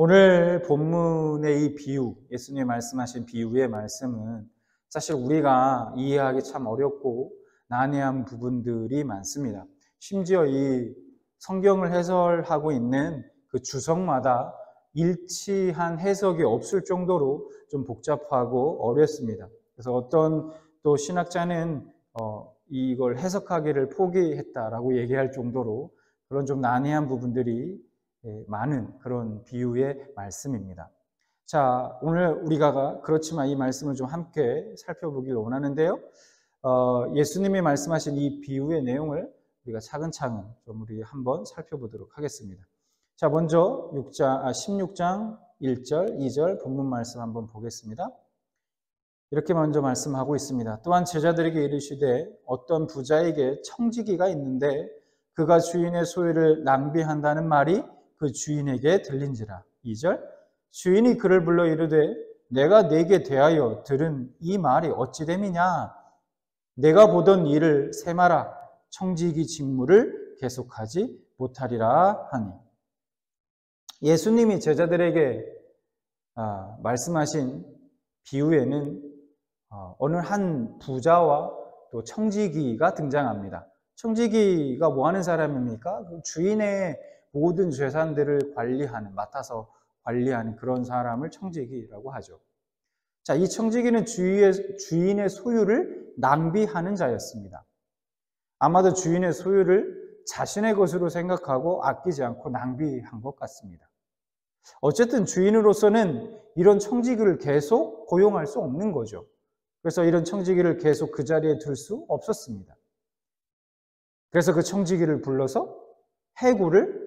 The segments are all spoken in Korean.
오늘 본문의 이 비유, 예수님이 말씀하신 비유의 말씀은 사실 우리가 이해하기 참 어렵고 난해한 부분들이 많습니다. 심지어 이 성경을 해설하고 있는 그 주석마다 일치한 해석이 없을 정도로 좀 복잡하고 어렵습니다. 그래서 어떤 또 신학자는 이걸 해석하기를 포기했다라고 얘기할 정도로 그런 좀 난해한 부분들이 많은 그런 비유의 말씀입니다. 자, 오늘 우리가 그렇지만 이 말씀을 좀 함께 살펴보길 원하는데요. 예수님이 말씀하신 이 비유의 내용을 우리가 차근차근 좀 우리 한번 살펴보도록 하겠습니다. 자, 먼저 16장 1절, 2절 본문 말씀 한번 보겠습니다. 이렇게 먼저 말씀하고 있습니다. 또한 제자들에게 이르시되 어떤 부자에게 청지기가 있는데 그가 주인의 소유를 낭비한다는 말이 그 주인에게 들린지라. 2절 주인이 그를 불러 이르되 내가 네게 대하여 들은 이 말이 어찌 됨이냐. 내가 보던 일을 세마라. 청지기 직무를 계속하지 못하리라 하니. 예수님이 제자들에게 말씀하신 비유에는 어느 한 부자와 또 청지기가 등장합니다. 청지기가 뭐 하는 사람입니까? 주인의 모든 재산들을 맡아서 관리하는 그런 사람을 청지기라고 하죠. 자, 이 청지기는 주인의 소유를 낭비하는 자였습니다. 아마도 주인의 소유를 자신의 것으로 생각하고 아끼지 않고 낭비한 것 같습니다. 어쨌든 주인으로서는 이런 청지기를 계속 고용할 수 없는 거죠. 그래서 이런 청지기를 계속 그 자리에 둘 수 없었습니다. 그래서 그 청지기를 불러서 해고를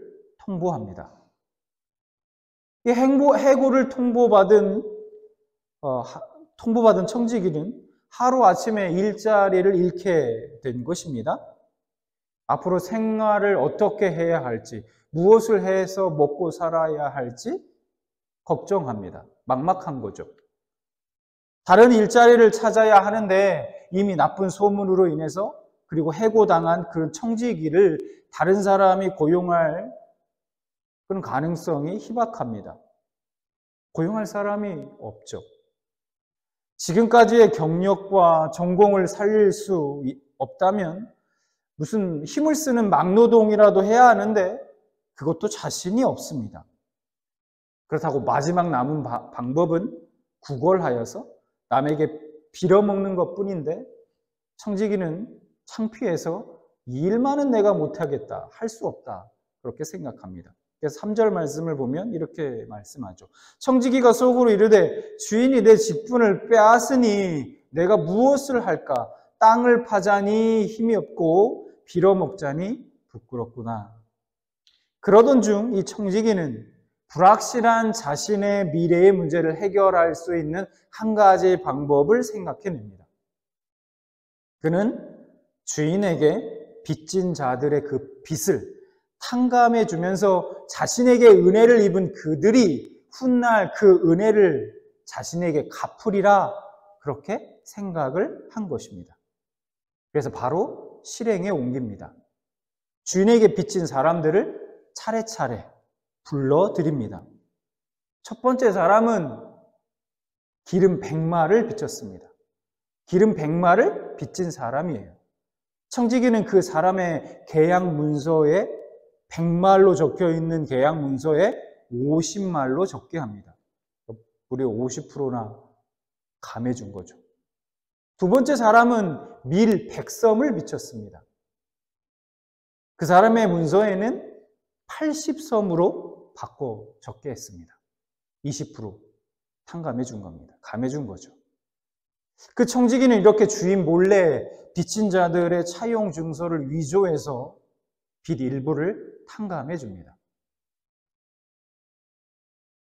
통보합니다. 이 해고를 통보받은 청지기는 하루아침에 일자리를 잃게 된 것입니다. 앞으로 생활을 어떻게 해야 할지, 무엇을 해서 먹고 살아야 할지 걱정합니다. 막막한 거죠. 다른 일자리를 찾아야 하는데 이미 나쁜 소문으로 인해서 그리고 해고당한 그 청지기를 다른 사람이 고용할 그런 가능성이 희박합니다. 고용할 사람이 없죠. 지금까지의 경력과 전공을 살릴 수 없다면 무슨 힘을 쓰는 막노동이라도 해야 하는데 그것도 자신이 없습니다. 그렇다고 마지막 남은 방법은 구걸하여서 남에게 빌어먹는 것뿐인데 청지기는 창피해서 이 일만은 내가 못하겠다, 할 수 없다 그렇게 생각합니다. 그래서 3절 말씀을 보면 이렇게 말씀하죠. 청지기가 속으로 이르되 주인이 내 직분을 빼앗으니 내가 무엇을 할까? 땅을 파자니 힘이 없고 빌어먹자니 부끄럽구나. 그러던 중 이 청지기는 불확실한 자신의 미래의 문제를 해결할 수 있는 한 가지 방법을 생각해냅니다. 그는 주인에게 빚진 자들의 그 빚을 탕감해 주면서 자신에게 은혜를 입은 그들이 훗날 그 은혜를 자신에게 갚으리라 그렇게 생각을 한 것입니다. 그래서 바로 실행에 옮깁니다. 주인에게 빚진 사람들을 차례차례 불러드립니다. 첫 번째 사람은 기름 100마를 빚졌습니다. 기름 100마를 빚진 사람이에요. 청지기는 그 사람의 계약 문서에 100말로 적혀 있는 계약 문서에 50말로 적게 합니다. 무려 50%나 감해준 거죠. 두 번째 사람은 밀 100섬을 빚졌습니다. 그 사람의 문서에는 80섬으로 바꿔 적게 했습니다. 20% 탕감해 준 겁니다. 감해 준 거죠. 그 청지기는 이렇게 주인 몰래 빚진 자들의 차용 증서를 위조해서 빚 일부를 탕감해 줍니다.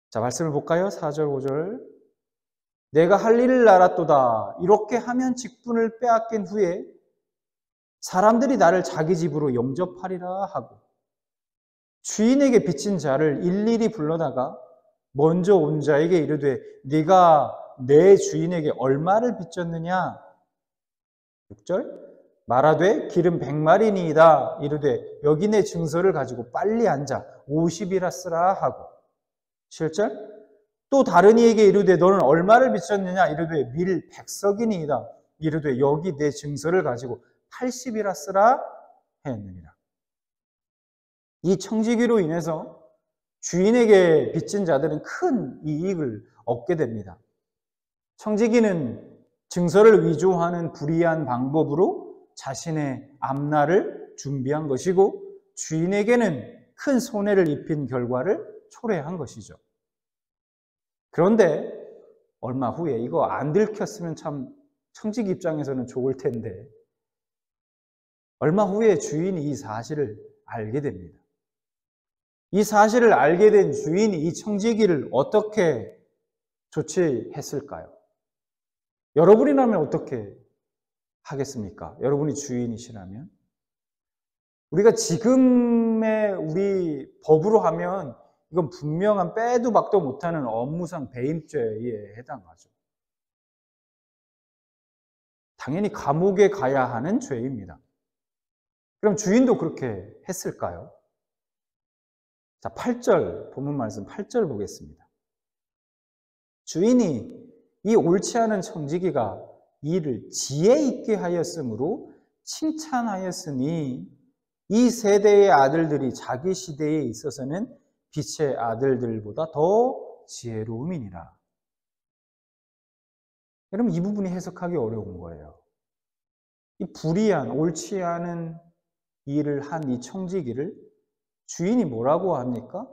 자, 말씀을 볼까요? 4절, 5절. 내가 할 일을 알았도다. 이렇게 하면 직분을 빼앗긴 후에 사람들이 나를 자기 집으로 영접하리라 하고 주인에게 빚진 자를 일일이 불러다가 먼저 온 자에게 이르되 네가 내 주인에게 얼마를 빚졌느냐? 6절. 말하되 기름 100마리니이다. 이르되 여기 내 증서를 가지고 빨리 앉아 50이라 쓰라 하고 7절 또 다른 이에게 이르되 너는 얼마를 비쳤느냐 이르되 밀 100석이니이다. 이르되 여기 내 증서를 가지고 80이라 쓰라 하였느니라. 이 청지기로 인해서 주인에게 빚진 자들은 큰 이익을 얻게 됩니다. 청지기는 증서를 위조하는 불의한 방법으로 자신의 앞날을 준비한 것이고 주인에게는 큰 손해를 입힌 결과를 초래한 것이죠. 그런데 얼마 후에 이거 안 들켰으면 참 청지기 입장에서는 좋을 텐데 얼마 후에 주인이 이 사실을 알게 됩니다. 이 사실을 알게 된 주인이 이 청지기를 어떻게 조치했을까요? 여러분이라면 어떻게 하겠습니까? 여러분이 주인이시라면? 우리가 지금의 우리 법으로 하면 이건 분명한 빼도 박도 못하는 업무상 배임죄에 해당하죠. 당연히 감옥에 가야 하는 죄입니다. 그럼 주인도 그렇게 했을까요? 자, 8절, 본문 말씀 8절 보겠습니다. 주인이 이 옳지 않은 청지기가 이를 지혜 있게 하였으므로 칭찬하였으니 이 세대의 아들들이 자기 시대에 있어서는 빛의 아들들보다 더 지혜로움이니라. 여러분, 이 부분이 해석하기 어려운 거예요. 이 불의한, 옳지 않은 일을 한 이 청지기를 주인이 뭐라고 합니까?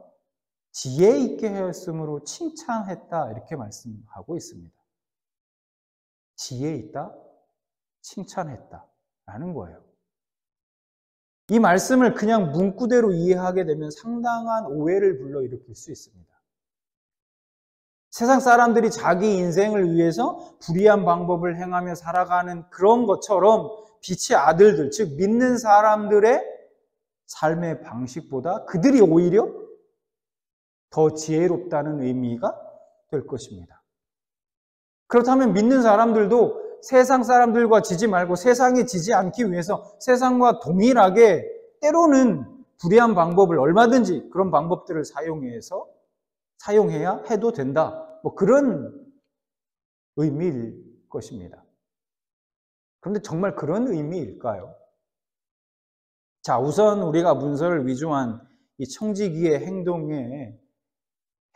지혜 있게 하였으므로 칭찬했다 이렇게 말씀하고 있습니다. 지혜 있다, 칭찬했다 라는 거예요. 이 말씀을 그냥 문구대로 이해하게 되면 상당한 오해를 불러일으킬 수 있습니다. 세상 사람들이 자기 인생을 위해서 불의한 방법을 행하며 살아가는 그런 것처럼 빛의 아들들, 즉 믿는 사람들의 삶의 방식보다 그들이 오히려 더 지혜롭다는 의미가 될 것입니다. 그렇다면 믿는 사람들도 세상 사람들과 지지 말고 세상에 지지 않기 위해서 세상과 동일하게 때로는 불의한 방법을 얼마든지 그런 방법들을 사용해야 해도 된다. 뭐 그런 의미일 것입니다. 그런데 정말 그런 의미일까요? 자, 우선 우리가 문서를 위조한 이 청지기의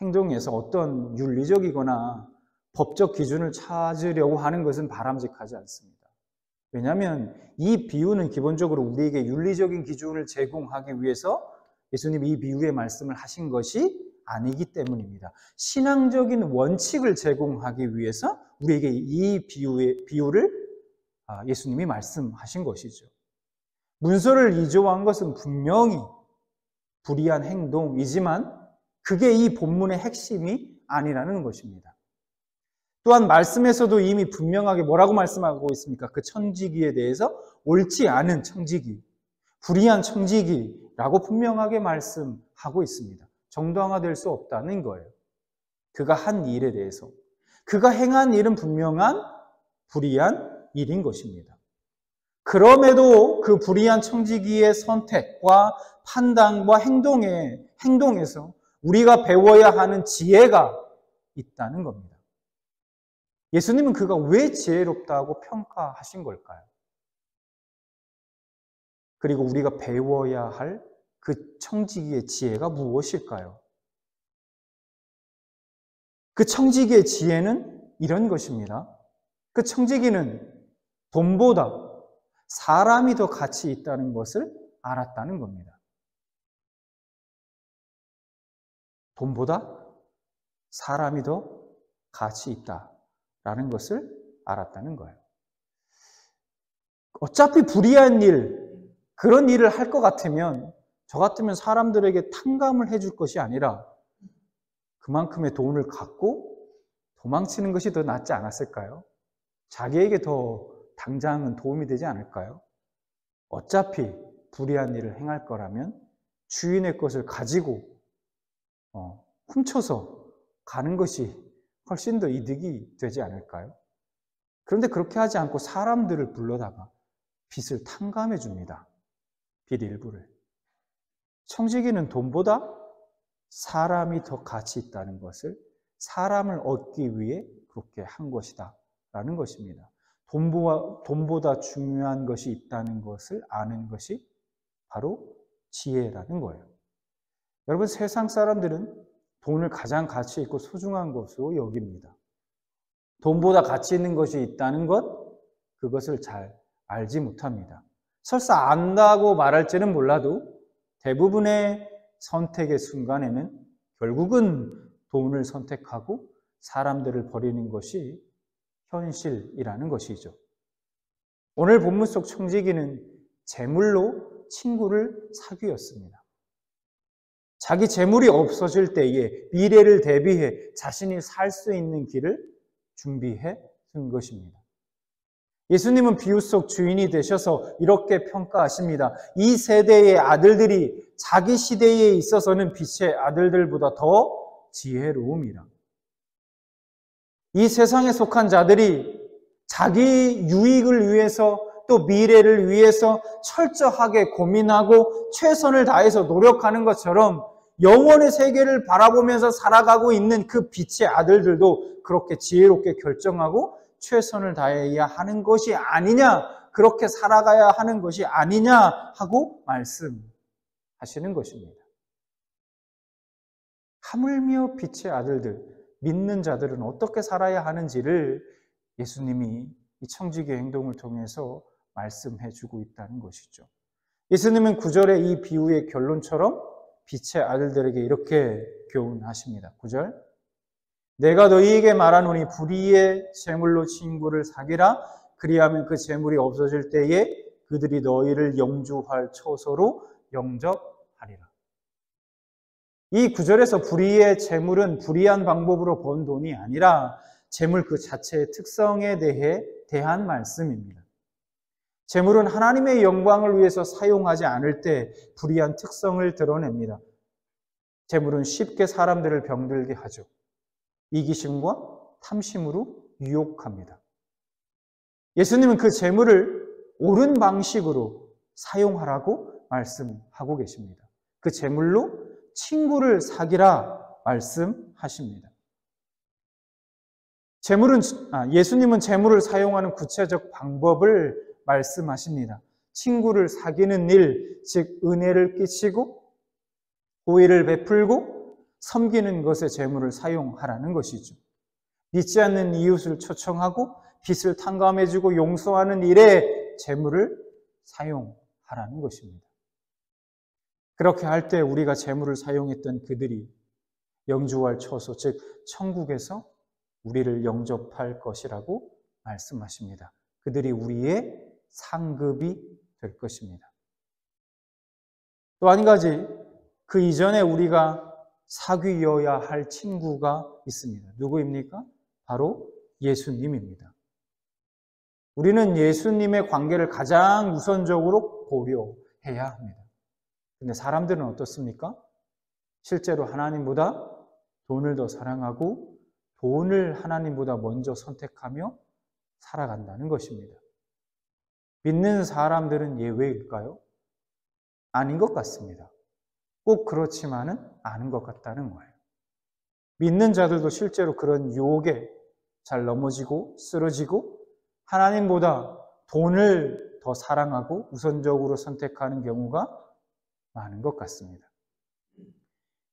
행동에서 어떤 윤리적이거나 법적 기준을 찾으려고 하는 것은 바람직하지 않습니다. 왜냐하면 이 비유는 기본적으로 우리에게 윤리적인 기준을 제공하기 위해서 예수님이 이 비유의 말씀을 하신 것이 아니기 때문입니다. 신앙적인 원칙을 제공하기 위해서 우리에게 이 비유를 예수님이 말씀하신 것이죠. 문서를 위조한 것은 분명히 불의한 행동이지만 그게 이 본문의 핵심이 아니라는 것입니다. 또한 말씀에서도 이미 분명하게 뭐라고 말씀하고 있습니까? 그 청지기에 대해서 옳지 않은 청지기, 불의한 청지기라고 분명하게 말씀하고 있습니다. 정당화될 수 없다는 거예요. 그가 한 일에 대해서. 그가 행한 일은 분명한 불의한 일인 것입니다. 그럼에도 그 불의한 청지기의 선택과 판단과 행동에서 우리가 배워야 하는 지혜가 있다는 겁니다. 예수님은 그가 왜 지혜롭다고 평가하신 걸까요? 그리고 우리가 배워야 할 그 청지기의 지혜가 무엇일까요? 그 청지기의 지혜는 이런 것입니다. 그 청지기는 돈보다 사람이 더 가치 있다는 것을 알았다는 겁니다. 돈보다 사람이 더 가치 있다라는 것을 알았다는 거예요. 어차피 불의한 일, 그런 일을 할 것 같으면 저 같으면 사람들에게 탕감을 해줄 것이 아니라 그만큼의 돈을 갖고 도망치는 것이 더 낫지 않았을까요? 자기에게 더 당장은 도움이 되지 않을까요? 어차피 불의한 일을 행할 거라면 주인의 것을 가지고 훔쳐서 가는 것이 훨씬 더 이득이 되지 않을까요? 그런데 그렇게 하지 않고 사람들을 불러다가 빚을 탕감해 줍니다. 빚 일부를. 청지기는 돈보다 사람이 더 가치 있다는 것을, 사람을 얻기 위해 그렇게 한 것이다 라는 것입니다. 돈보다 중요한 것이 있다는 것을 아는 것이 바로 지혜라는 거예요. 여러분, 세상 사람들은 돈을 가장 가치 있고 소중한 것으로 여깁니다. 돈보다 가치 있는 것이 있다는 것, 그것을 잘 알지 못합니다. 설사 안다고 말할지는 몰라도 대부분의 선택의 순간에는 결국은 돈을 선택하고 사람들을 버리는 것이 현실이라는 것이죠. 오늘 본문 속 청지기는 재물로 친구를 사귀었습니다. 자기 재물이 없어질 때에 미래를 대비해 자신이 살 수 있는 길을 준비해 둔 것입니다. 예수님은 비유 속 주인이 되셔서 이렇게 평가하십니다. 이 세대의 아들들이 자기 시대에 있어서는 빛의 아들들보다 더 지혜로움이라. 이 세상에 속한 자들이 자기 유익을 위해서 또 미래를 위해서 철저하게 고민하고 최선을 다해서 노력하는 것처럼 영원의 세계를 바라보면서 살아가고 있는 그 빛의 아들들도 그렇게 지혜롭게 결정하고 최선을 다해야 하는 것이 아니냐, 그렇게 살아가야 하는 것이 아니냐 하고 말씀하시는 것입니다. 하물며 빛의 아들들, 믿는 자들은 어떻게 살아야 하는지를 예수님이 이 청지기의 행동을 통해서 말씀해 주고 있다는 것이죠. 예수님은 9절의 이 비유의 결론처럼 빛의 아들들에게 이렇게 교훈하십니다. 9절, 내가 너희에게 말하노니 불의의 재물로 친구를 사귀라. 그리하면 그 재물이 없어질 때에 그들이 너희를 영주할 처소로 영접하리라. 이 9절에서 불의의 재물은 불의한 방법으로 번 돈이 아니라 재물 그 자체의 특성에 대한 말씀입니다. 재물은 하나님의 영광을 위해서 사용하지 않을 때 불의한 특성을 드러냅니다. 재물은 쉽게 사람들을 병들게 하죠. 이기심과 탐심으로 유혹합니다. 예수님은 그 재물을 옳은 방식으로 사용하라고 말씀하고 계십니다. 그 재물로 친구를 사귀라 말씀하십니다. 예수님은 재물을 사용하는 구체적 방법을 말씀하십니다. 친구를 사귀는 일, 즉 은혜를 끼치고 호의를 베풀고 섬기는 것에 재물을 사용하라는 것이죠. 믿지 않는 이웃을 초청하고 빚을 탕감해주고 용서하는 일에 재물을 사용하라는 것입니다. 그렇게 할 때 우리가 재물을 사용했던 그들이 영주할 처소, 즉 천국에서 우리를 영접할 것이라고 말씀하십니다. 그들이 우리의 상급이 될 것입니다. 또 한 가지, 그 이전에 우리가 사귀어야 할 친구가 있습니다. 누구입니까? 바로 예수님입니다. 우리는 예수님의 관계를 가장 우선적으로 고려해야 합니다. 근데 사람들은 어떻습니까? 실제로 하나님보다 돈을 더 사랑하고 돈을 하나님보다 먼저 선택하며 살아간다는 것입니다. 믿는 사람들은 예외일까요? 아닌 것 같습니다. 꼭 그렇지만은 않은 것 같다는 거예요. 믿는 자들도 실제로 그런 유혹에 잘 넘어지고 쓰러지고 하나님보다 돈을 더 사랑하고 우선적으로 선택하는 경우가 많은 것 같습니다.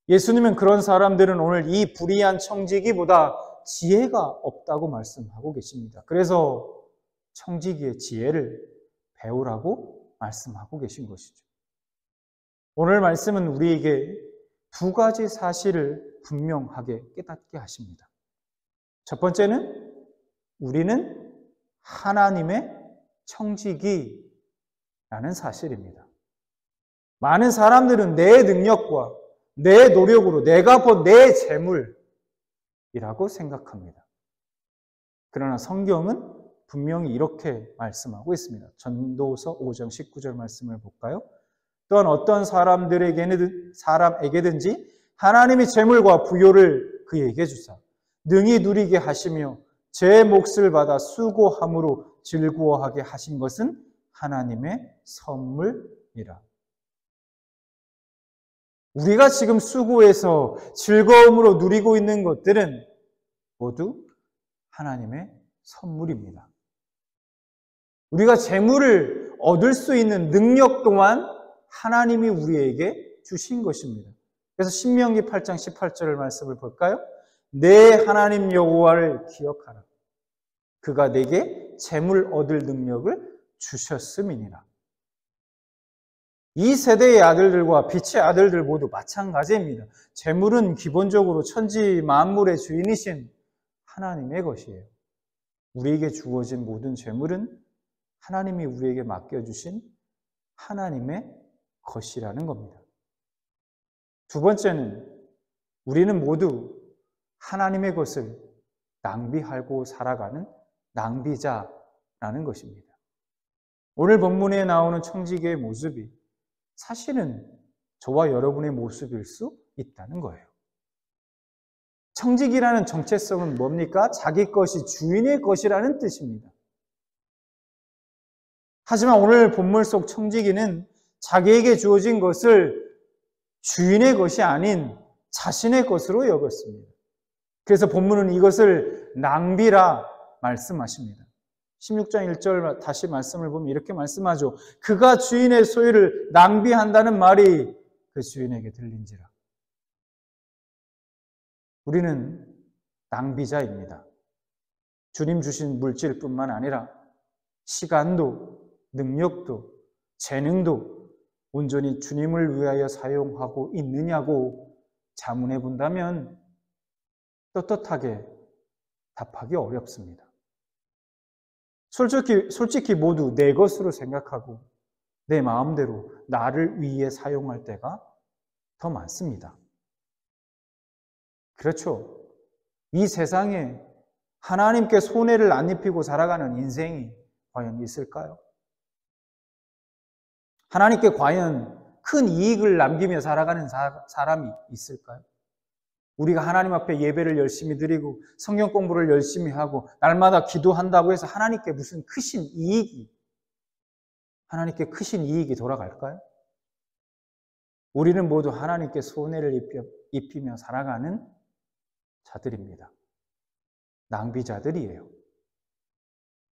예수님은 그런 사람들은 오늘 이 불의한 청지기보다 지혜가 없다고 말씀하고 계십니다. 그래서 청지기의 지혜를 배우라고 말씀하고 계신 것이죠. 오늘 말씀은 우리에게 두 가지 사실을 분명하게 깨닫게 하십니다. 첫 번째는 우리는 하나님의 청지기라는 사실입니다. 많은 사람들은 내 능력과 내 노력으로 내가 번 내 재물이라고 생각합니다. 그러나 성경은 분명히 이렇게 말씀하고 있습니다. 전도서 5장 19절 말씀을 볼까요? 또한 어떤 사람에게든지 하나님이 재물과 부요를 그에게 주사 능히 누리게 하시며 제 몫을 받아 수고함으로 즐거워하게 하신 것은 하나님의 선물이라. 우리가 지금 수고해서 즐거움으로 누리고 있는 것들은 모두 하나님의 선물입니다. 우리가 재물을 얻을 수 있는 능력 또한 하나님이 우리에게 주신 것입니다. 그래서 신명기 8장 18절의 말씀을 볼까요? 내 하나님 여호와를 기억하라. 그가 내게 재물 얻을 능력을 주셨음이니라. 이 세대의 아들들과 빛의 아들들 모두 마찬가지입니다. 재물은 기본적으로 천지 만물의 주인이신 하나님의 것이에요. 우리에게 주어진 모든 재물은 하나님이 우리에게 맡겨주신 하나님의 것이라는 겁니다. 두 번째는 우리는 모두 하나님의 것을 낭비하고 살아가는 낭비자라는 것입니다. 오늘 본문에 나오는 청지기의 모습이 사실은 저와 여러분의 모습일 수 있다는 거예요. 청지기라는 정체성은 뭡니까? 자기 것이 주인의 것이라는 뜻입니다. 하지만 오늘 본문 속 청지기는 자기에게 주어진 것을 주인의 것이 아닌 자신의 것으로 여겼습니다. 그래서 본문은 이것을 낭비라 말씀하십니다. 16장 1절 다시 말씀을 보면 이렇게 말씀하죠. 그가 주인의 소유를 낭비한다는 말이 그 주인에게 들린지라. 우리는 낭비자입니다. 주님 주신 물질뿐만 아니라 시간도, 능력도, 재능도 온전히 주님을 위하여 사용하고 있느냐고 자문해 본다면 떳떳하게 답하기 어렵습니다. 솔직히 모두 내 것으로 생각하고 내 마음대로 나를 위해 사용할 때가 더 많습니다. 그렇죠. 이 세상에 하나님께 손해를 안 입히고 살아가는 인생이 과연 있을까요? 하나님께 과연 큰 이익을 남기며 살아가는 사람이 있을까요? 우리가 하나님 앞에 예배를 열심히 드리고 성경 공부를 열심히 하고 날마다 기도한다고 해서 하나님께 무슨 하나님께 크신 이익이 돌아갈까요? 우리는 모두 하나님께 손해를 입히며 살아가는 자들입니다. 낭비자들이에요.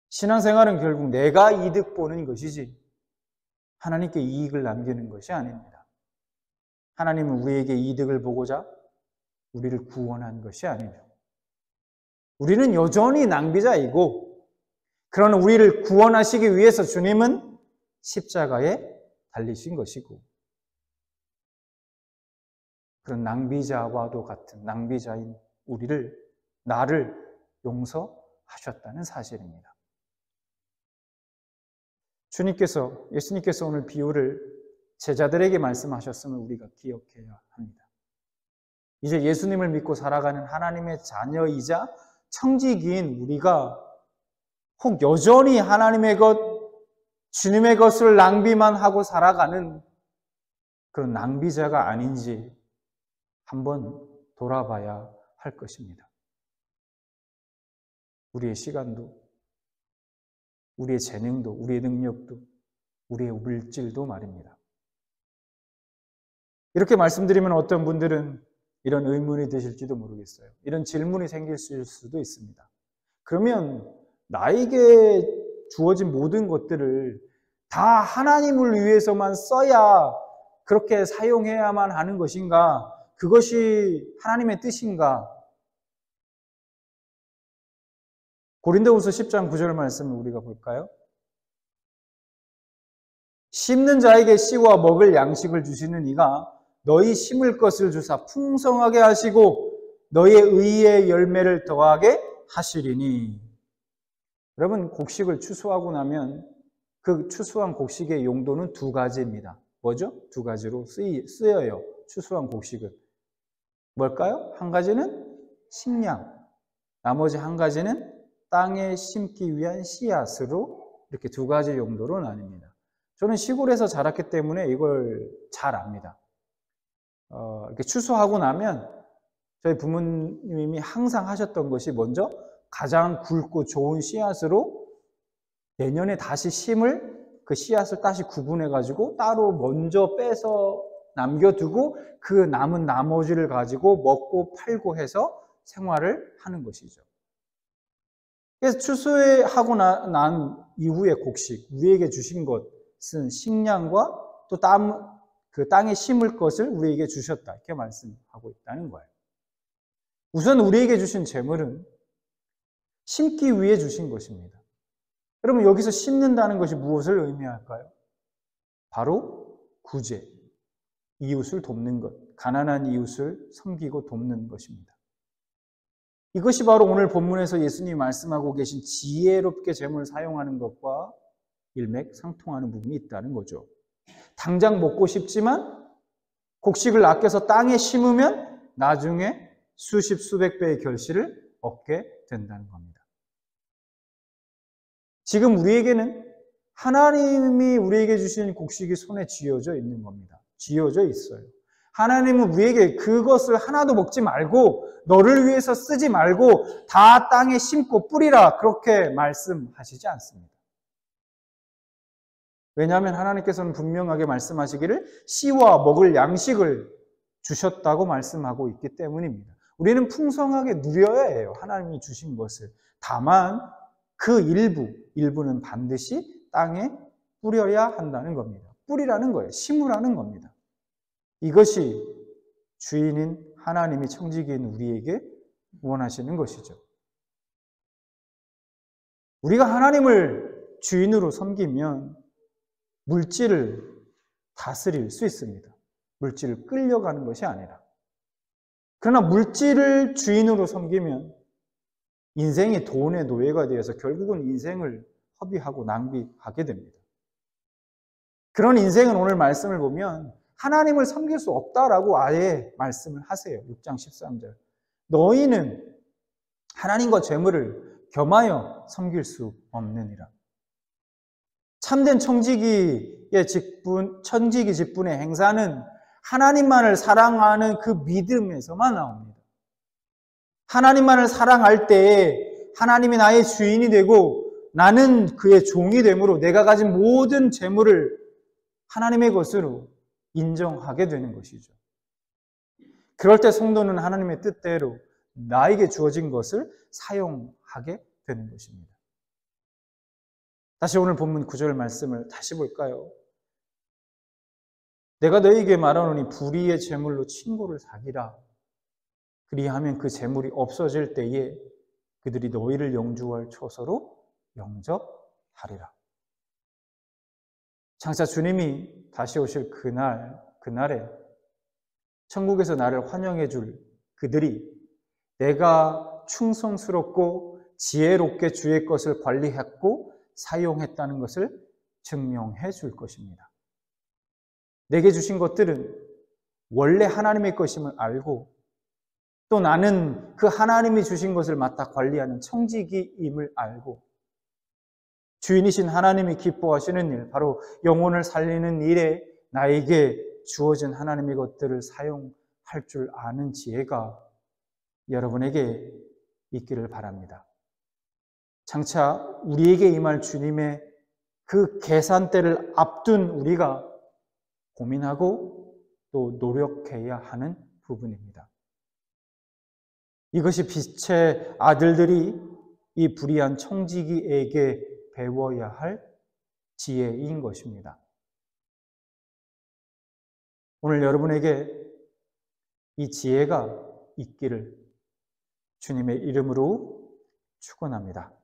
신앙생활은 결국 내가 이득 보는 것이지 하나님께 이익을 남기는 것이 아닙니다. 하나님은 우리에게 이득을 보고자 우리를 구원한 것이 아니죠. 우리는 여전히 낭비자이고, 그러나 우리를 구원하시기 위해서 주님은 십자가에 달리신 것이고, 그런 낭비자와도 같은 낭비자인 나를 용서하셨다는 사실입니다. 예수님께서 오늘 비유를 제자들에게 말씀하셨음을 우리가 기억해야 합니다. 이제 예수님을 믿고 살아가는 하나님의 자녀이자 청지기인 우리가 혹 여전히 하나님의 것, 주님의 것을 낭비만 하고 살아가는 그런 낭비자가 아닌지 한번 돌아봐야 할 것입니다. 우리의 시간도, 우리의 재능도, 우리의 능력도, 우리의 물질도 말입니다. 이렇게 말씀드리면 어떤 분들은 이런 의문이 드실지도 모르겠어요. 이런 질문이 생길 수도 있습니다. 그러면 나에게 주어진 모든 것들을 다 하나님을 위해서만 써야 그렇게 사용해야만 하는 것인가? 그것이 하나님의 뜻인가? 고린도후서 10장 9절 말씀을 우리가 볼까요? 심는 자에게 씨와 먹을 양식을 주시는 이가 너희 심을 것을 주사 풍성하게 하시고 너희의 의의 열매를 더하게 하시리니. 여러분, 곡식을 추수하고 나면 그 추수한 곡식의 용도는 두 가지입니다. 뭐죠? 두 가지로 쓰여요. 추수한 곡식은. 뭘까요? 한 가지는 식량, 나머지 한 가지는 땅에 심기 위한 씨앗으로 이렇게 두 가지 용도로 나뉩니다. 저는 시골에서 자랐기 때문에 이걸 잘 압니다. 이렇게 추수하고 나면 저희 부모님이 항상 하셨던 것이 먼저 가장 굵고 좋은 씨앗으로 내년에 다시 심을 그 씨앗을 다시 구분해가지고 따로 먼저 빼서 남겨두고 그 남은 나머지를 가지고 먹고 팔고 해서 생활을 하는 것이죠. 그래서 추수하고 난 이후의 곡식, 우리에게 주신 것은 식량과 또 그 땅에 심을 것을 우리에게 주셨다. 이렇게 말씀하고 있다는 거예요. 우선 우리에게 주신 재물은 심기 위해 주신 것입니다. 여러분, 여기서 심는다는 것이 무엇을 의미할까요? 바로 구제, 이웃을 돕는 것, 가난한 이웃을 섬기고 돕는 것입니다. 이것이 바로 오늘 본문에서 예수님이 말씀하고 계신 지혜롭게 재물을 사용하는 것과 일맥상통하는 부분이 있다는 거죠. 당장 먹고 싶지만 곡식을 아껴서 땅에 심으면 나중에 수십 수백 배의 결실을 얻게 된다는 겁니다. 지금 우리에게는 하나님이 우리에게 주신 곡식이 손에 쥐어져 있는 겁니다. 쥐어져 있어요. 하나님은 우리에게 그것을 하나도 먹지 말고 너를 위해서 쓰지 말고 다 땅에 심고 뿌리라 그렇게 말씀하시지 않습니다. 왜냐하면 하나님께서는 분명하게 말씀하시기를 씨와 먹을 양식을 주셨다고 말씀하고 있기 때문입니다. 우리는 풍성하게 누려야 해요. 하나님이 주신 것을. 다만 그 일부는 반드시 땅에 뿌려야 한다는 겁니다. 뿌리라는 거예요. 심으라는 겁니다. 이것이 주인인 하나님이 청지기인 우리에게 원하시는 것이죠. 우리가 하나님을 주인으로 섬기면 물질을 다스릴 수 있습니다. 물질을 끌려가는 것이 아니라. 그러나 물질을 주인으로 섬기면 인생이 돈의 노예가 되어서 결국은 인생을 허비하고 낭비하게 됩니다. 그런 인생은 오늘 말씀을 보면 하나님을 섬길 수 없다라고 아예 말씀을 하세요. 6장 13절. 너희는 하나님과 재물을 겸하여 섬길 수 없느니라. 참된 청지기 직분의 행사는 하나님만을 사랑하는 그 믿음에서만 나옵니다. 하나님만을 사랑할 때에 하나님이 나의 주인이 되고 나는 그의 종이 되므로 내가 가진 모든 재물을 하나님의 것으로 인정하게 되는 것이죠. 그럴 때 성도는 하나님의 뜻대로 나에게 주어진 것을 사용하게 되는 것입니다. 다시 오늘 본문 9절 말씀을 다시 볼까요? 내가 너희에게 말하노니 불의의 재물로 친구를 사귀라. 그리하면 그 재물이 없어질 때에 그들이 너희를 영주할 처소로 영접하리라. 장차 주님이 다시 오실 그날에 천국에서 나를 환영해 줄 그들이 내가 충성스럽고 지혜롭게 주의 것을 관리했고 사용했다는 것을 증명해 줄 것입니다. 내게 주신 것들은 원래 하나님의 것임을 알고 또 나는 그 하나님이 주신 것을 맡아 관리하는 청지기임을 알고 주인이신 하나님이 기뻐하시는 일, 바로 영혼을 살리는 일에 나에게 주어진 하나님의 것들을 사용할 줄 아는 지혜가 여러분에게 있기를 바랍니다. 장차 우리에게 임할 주님의 그 계산대를 앞둔 우리가 고민하고 또 노력해야 하는 부분입니다. 이것이 빛의 아들들이 이 불의한 청지기에게 배워야 할 지혜인 것입니다. 오늘 여러분에게 이 지혜가 있기를 주님의 이름으로 축원합니다.